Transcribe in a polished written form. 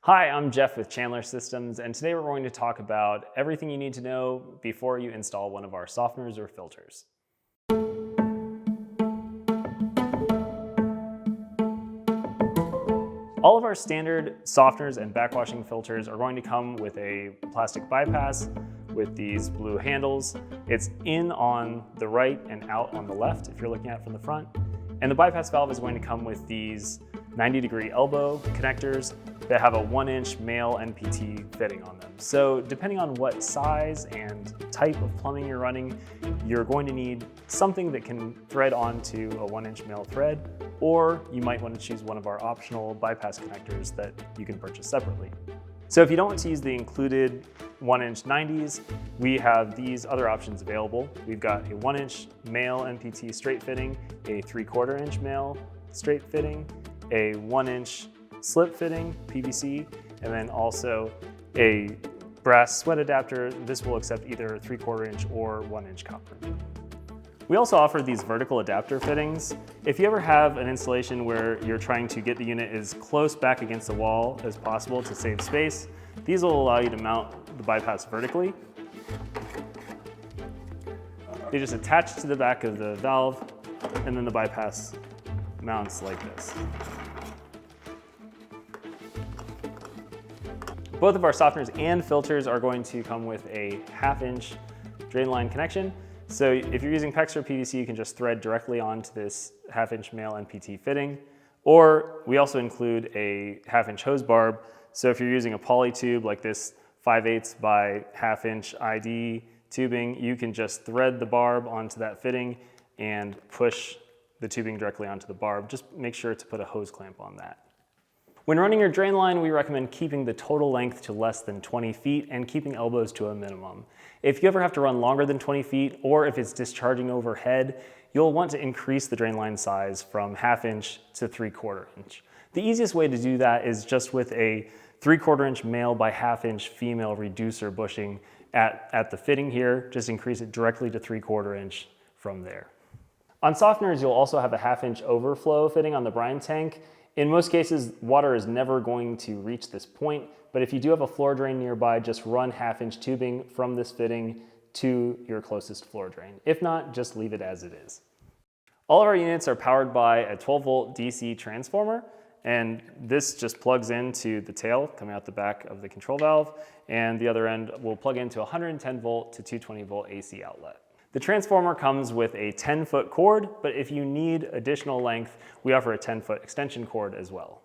Hi, I'm Jeff with Chandler Systems, and today we're going to talk about everything you need to know before you install one of our softeners or filters. All of our standard softeners and backwashing filters are going to come with a plastic bypass with these blue handles. It's in on the right and out on the left if you're looking at it from the front. And the bypass valve is going to come with these 90-degree elbow connectors that have a 1-inch male NPT fitting on them. So depending on what size and type of plumbing you're running, you're going to need something that can thread onto a 1-inch male thread, or you might want to choose one of our optional bypass connectors that you can purchase separately. So if you don't want to use the included 1-inch 90s, we have these other options available. We've got a 1-inch male NPT straight fitting, a 3/4 inch male straight fitting, a 1-inch slip fitting, PVC, and then also a brass sweat adapter. This will accept either 3/4 inch or 1-inch copper. We also offer these vertical adapter fittings. If you ever have an installation where you're trying to get the unit as close back against the wall as possible to save space, these will allow you to mount the bypass vertically. They just attach to the back of the valve, and then the bypass mounts like this. Both of our softeners and filters are going to come with a 1/2-inch Drainline connection. So if you're using PEX or PVC, you can just thread directly onto this 1/2-inch male NPT fitting. Or we also include a 1/2-inch hose barb. So if you're using a poly tube like this 5/8 by 1/2-inch ID tubing, you can just thread the barb onto that fitting and push the tubing directly onto the barb. Just make sure to put a hose clamp on that. When running your drain line, we recommend keeping the total length to less than 20 feet and keeping elbows to a minimum. If you ever have to run longer than 20 feet, or if it's discharging overhead, you'll want to increase the drain line size from 1/2-inch to 3/4 inch. The easiest way to do that is just with a 3/4 inch male by 1/2-inch female reducer bushing at the fitting here. Just increase it directly to 3/4 inch from there. On softeners, you'll also have a 1/2-inch overflow fitting on the brine tank. In most cases, water is never going to reach this point, but if you do have a floor drain nearby, just run 1/2-inch tubing from this fitting to your closest floor drain. If not, just leave it as it is. All of our units are powered by a 12-volt DC transformer, and this just plugs into the tail coming out the back of the control valve, and the other end will plug into a 110-volt to 220-volt AC outlet. The transformer comes with a 10-foot cord, but if you need additional length, we offer a 10-foot extension cord as well.